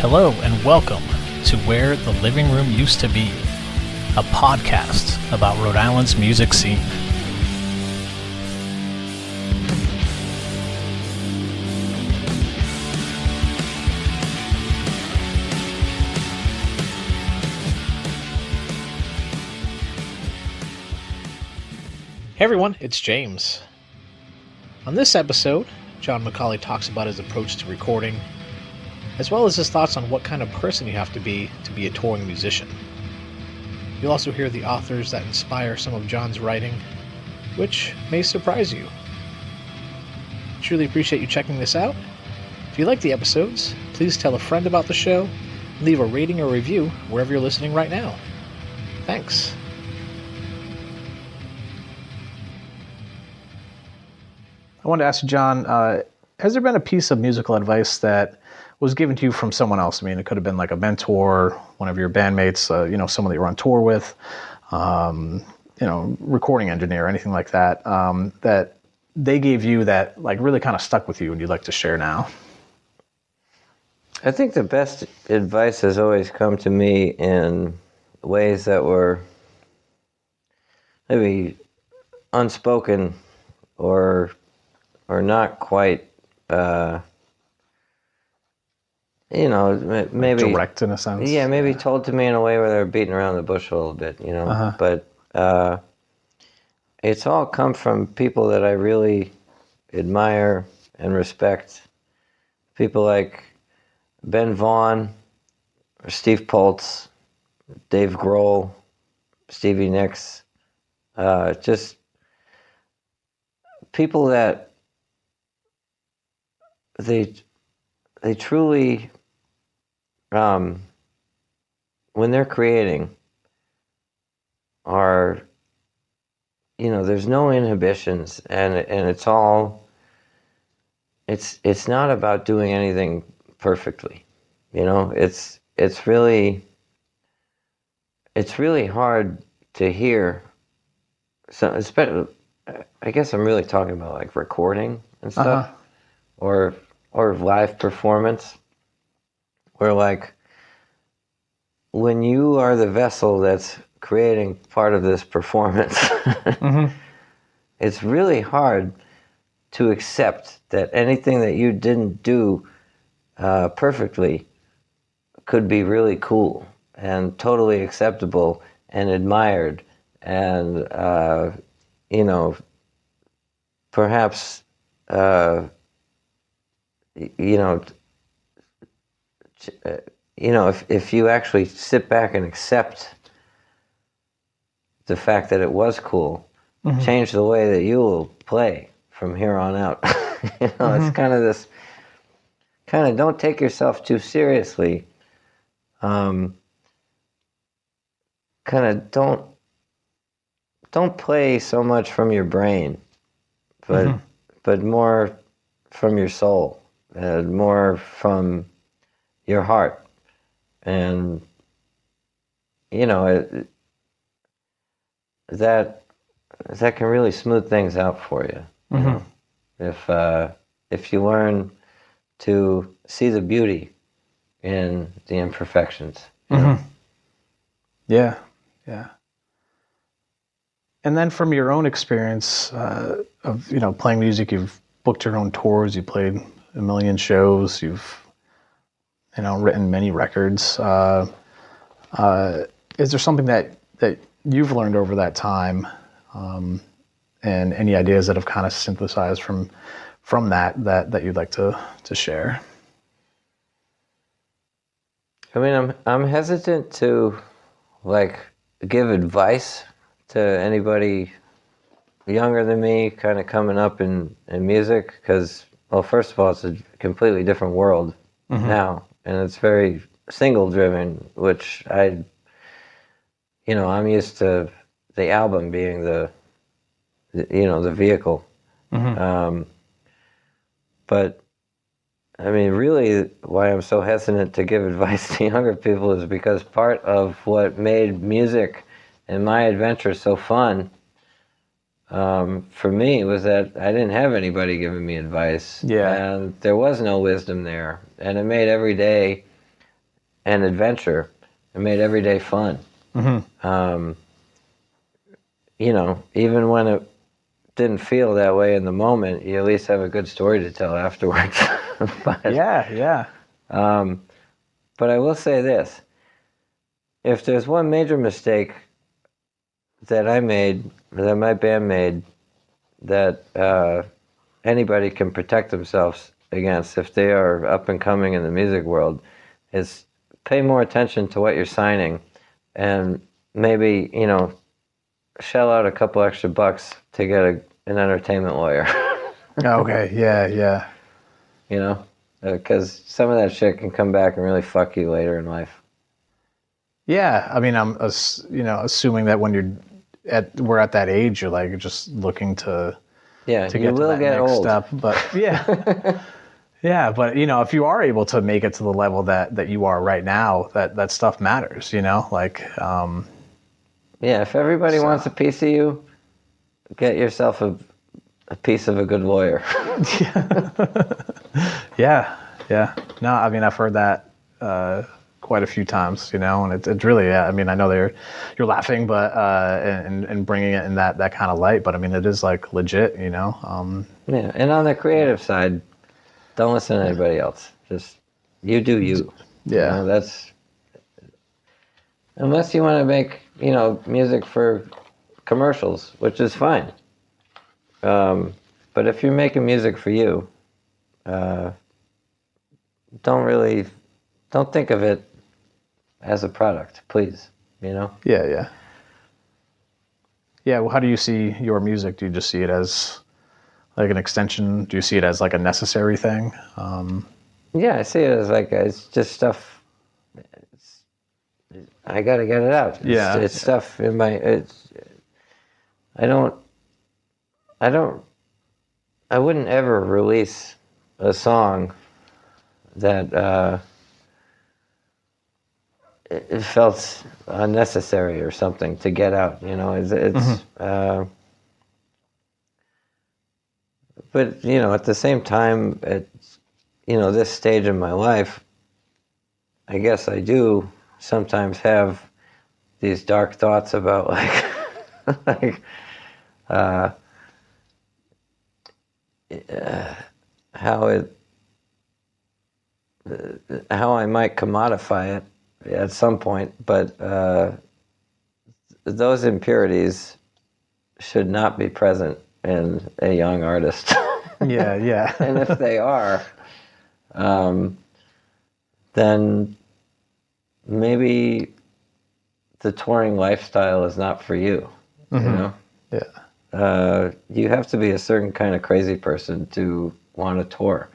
Hello and welcome to Where the Living Room Used to Be, a podcast about Rhode Island's music scene. Hey everyone, it's James. On this episode, John McCauley talks about his approach to recording, as well as his thoughts on what kind of person you have to be a touring musician. You'll also hear the authors that inspire some of John's writing, which may surprise you. Truly appreciate you checking this out. If you like the episodes, please tell a friend about the show, leave a rating or review wherever you're listening right now. Thanks. I wanted to ask you, John, has there been a piece of musical advice that was given to you from someone else? I mean, it could have been like a mentor, one of your bandmates, someone that you're on tour with, recording engineer, anything like that, that they gave you that like really kind of stuck with you and you'd like to share now? I think the best advice has always come to me in ways that were maybe unspoken or not quite, maybe direct in a sense. Yeah, maybe told to me in a way where they're beating around the bush a little bit, Uh-huh. But it's all come from people that I really admire and respect. People like Ben Vaughn, or Steve Poltz, Dave Grohl, Stevie Nicks, just people that they truly, when they're creating, are, there's no inhibitions, and it's all, it's not about doing anything perfectly, it's really hard to hear. So, especially, I guess I'm really talking about like recording and stuff, or live performance, where like when you are the vessel that's creating part of this performance, Mm-hmm. it's really hard to accept that anything that you didn't do perfectly could be really cool and totally acceptable and admired and perhaps if you actually sit back and accept the fact that it was cool, Mm-hmm. change the way that you will play from here on out. Mm-hmm. It's kind of this, don't take yourself too seriously. Kind of don't play so much from your brain, but more from your soul, and more from your heart, and that can really smooth things out for you. Mm-hmm. If you learn to see the beauty in the imperfections. Mm-hmm. Yeah. And then from your own experience of playing music, you've booked your own tours, you played a million shows, you've written many records. Is there something that you've learned over that time, and any ideas that have kind of synthesized from that you'd like to share? I mean, I'm hesitant to like give advice to anybody younger than me, kind of coming up in music, because, well, first of all, it's a completely different world now, and it's very single driven, which I'm used to the album being the vehicle. Mm-hmm. But I mean, really, why I'm so hesitant to give advice to younger people is because part of what made music and my adventure so fun for me was that I didn't have anybody giving me advice. Yeah. And there was no wisdom there. And it made every day and adventure. It made every day fun. You know, even when it didn't feel that way in the moment, you at least have a good story to tell afterwards. But, Yeah. but I will say this. If there's one major mistake that I made, that my band made, that anybody can protect themselves against if they are up and coming in the music world, is pay more attention to what you're signing, and maybe, you know, shell out a couple extra bucks to get an entertainment lawyer. Okay, yeah. You know, because some of that shit can come back and really fuck you later in life. Yeah, I mean, I'm assuming that when we're at that age, you're like just looking to Yeah, get you will to that get next old. step. But yeah, yeah, but you know, if you are able to make it to the level that you are right now, that stuff matters. You know, like yeah, if everybody wants a piece of you, get yourself a piece of a good lawyer. Yeah. No, I mean, I've heard that quite a few times, you know, and it's really, I mean, I know you're laughing, but and bringing it in that kind of light, but I mean, it is like legit, you know. Yeah, and on the creative side, don't listen to anybody else. Just you do you. Yeah. You know, that's unless you want to make, you know, music for commercials, which is fine. But if you're making music for you, don't think of it as a product, please. You know? Yeah. Well, how do you see your music? Do you just see it as like an extension? Do you see it as like a necessary thing? Yeah, I see it as like it's just stuff. I gotta get it out. It's stuff in my. I wouldn't ever release a song that it felt unnecessary or something to get out. You know, but you know, at the same time, at this stage in my life, I guess I do sometimes have these dark thoughts about like how I might commodify it at some point, but those impurities should not be present in a young artist. Yeah. And if they are, then maybe the touring lifestyle is not for you. You know? Yeah. You have to be a certain kind of crazy person to want to tour.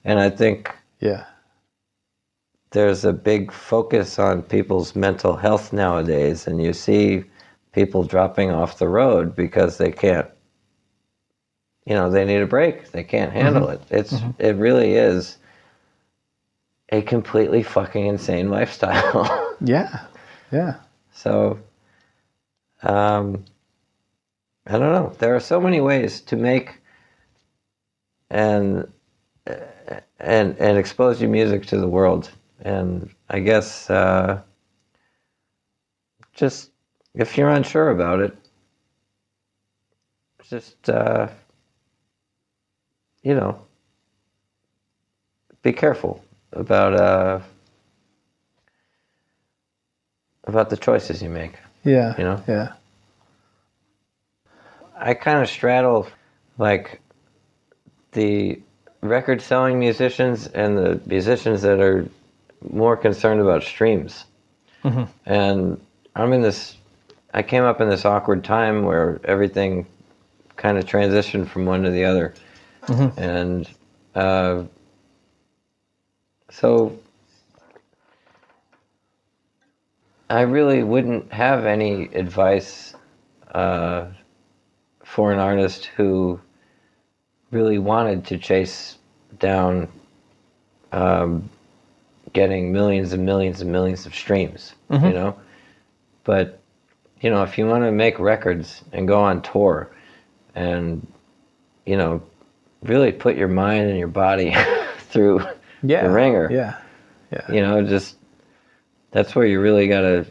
And I think there's a big focus on people's mental health nowadays, and you see people dropping off the road because they can't, they need a break. They can't handle it. It really is a completely fucking insane lifestyle. Yeah. So, I don't know. There are so many ways to make and expose your music to the world. And I guess just if you're unsure about it, just be careful about the choices you make. Yeah. Yeah. I kind of straddle like the record selling musicians and the musicians that are more concerned about streams. And I came up in this awkward time where everything kind of transitioned from one to the other. And so I really wouldn't have any advice for an artist who really wanted to chase down getting millions and millions and millions of streams, But, if you want to make records and go on tour and, really put your mind and your body through the ringer. Yeah. Just that's where you really gotta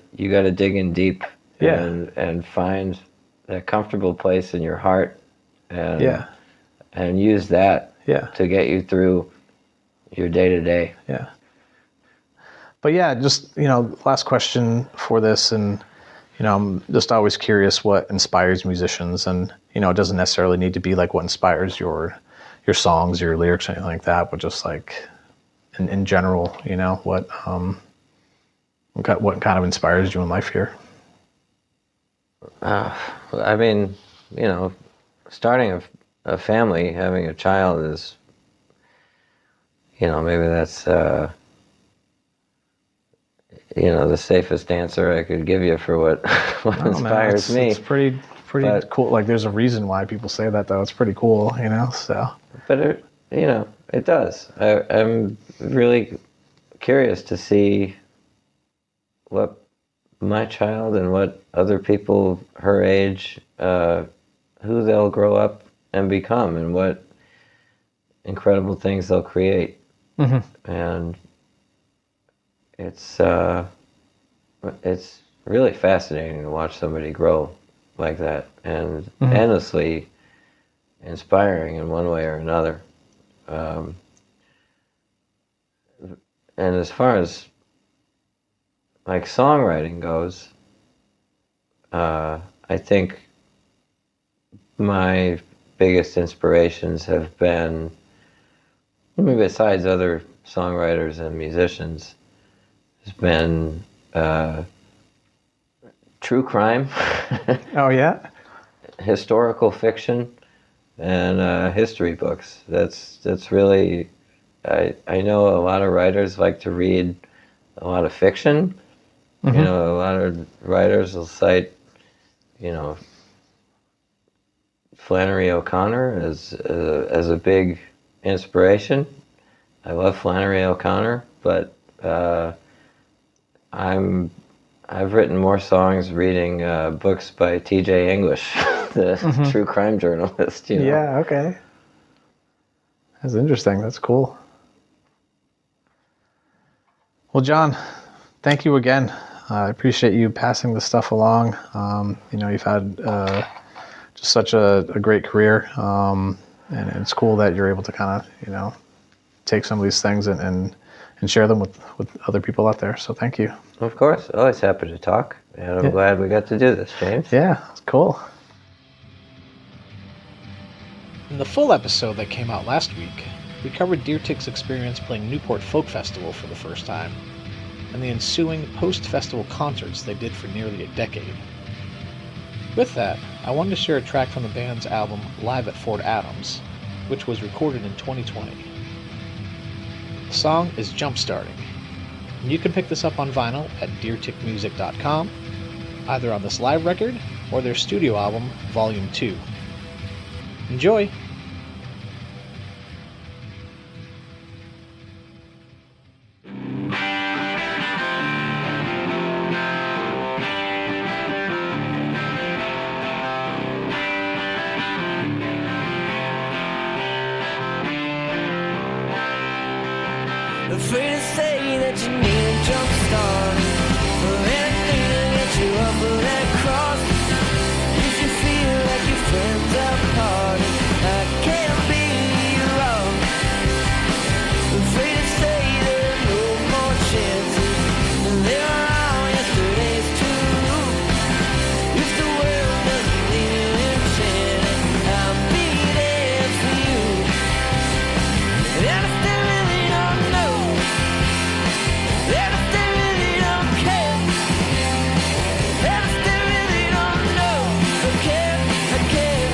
dig in deep Yeah. and find that comfortable place in your heart and Yeah. and use that Yeah. to get you through your day to day. Yeah. But yeah, just, last question for this. And, I'm just always curious what inspires musicians. And, it doesn't necessarily need to be like what inspires your songs, your lyrics, or anything like that, but just like in general, what kind of inspires you in life here? I mean, starting a family, having a child is, maybe that's, the safest answer I could give you for what inspires me. It's pretty cool. Like, there's a reason why people say that, though. It's pretty cool, so. But it does. I'm really curious to see what my child and what other people her age, who they'll grow up and become, and what incredible things they'll create. Mm-hmm. And it's really fascinating to watch somebody grow like that, and mm-hmm. endlessly inspiring in one way or another. And as far as like songwriting goes, I think my biggest inspirations have been, besides other songwriters and musicians, has been true crime. Oh yeah? Historical fiction and history books. That's really, I know a lot of writers like to read a lot of fiction. Mm-hmm. A lot of writers will cite, Flannery O'Connor as a big inspiration. I love Flannery O'Connor, but I've written more songs reading books by T.J. English, the mm-hmm. true crime journalist. Yeah, okay. That's interesting. That's cool. Well, John, thank you again. I appreciate you passing this stuff along. You've had just such a great career, and it's cool that you're able to kind of, take some of these things and share them with other people out there. So thank you. Of course. Always happy to talk. And I'm glad we got to do this, James. Yeah, it's cool. In the full episode that came out last week, we covered Deer Tick's experience playing Newport Folk Festival for the first time, and the ensuing post-festival concerts they did for nearly a decade. With that, I wanted to share a track from the band's album Live at Fort Adams, which was recorded in 2020. The song is Jumpstarting, and you can pick this up on vinyl at deertickmusic.com, either on this live record or their studio album, Volume 2. Enjoy! Afraid to say that you need a jump start, or anything to get you off of that cross. If you feel like your friends are parting, I can't be wrong. Afraid to say there are no more chances, and they are all yesterday's too. If the world doesn't leave you enchanted, I'll be there for you. And if they really don't know, and if they really don't care, and if they really don't know, I care.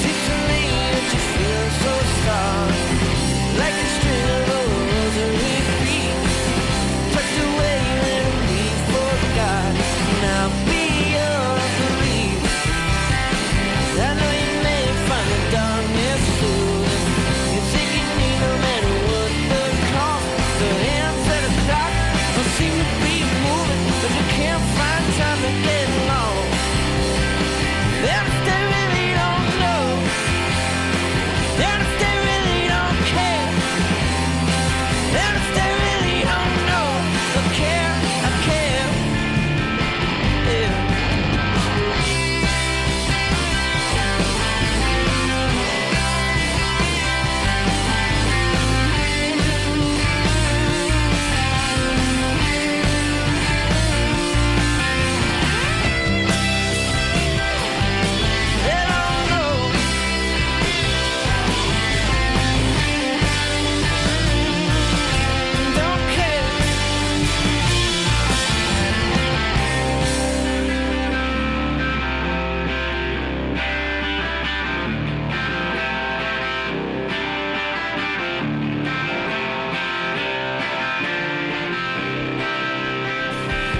Seems to me that you feel so sorry, like a string of old rosary beads, tucked away when we forgot, and I'll be yours to leave. I know you may find the darkness soothing. You think you need no matter what the cost. The hands at the clock don't seem to be moving, but you can't find time to get along. And if they really don't know, and if they really don't care, and if they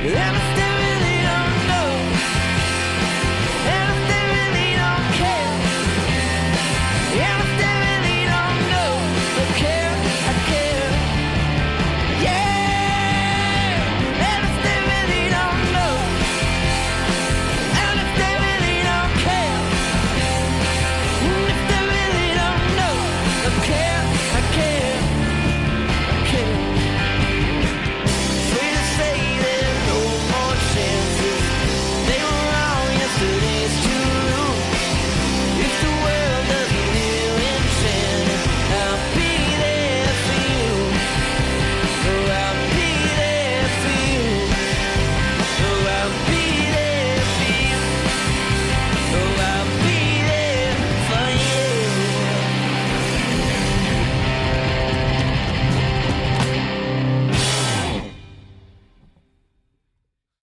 I'm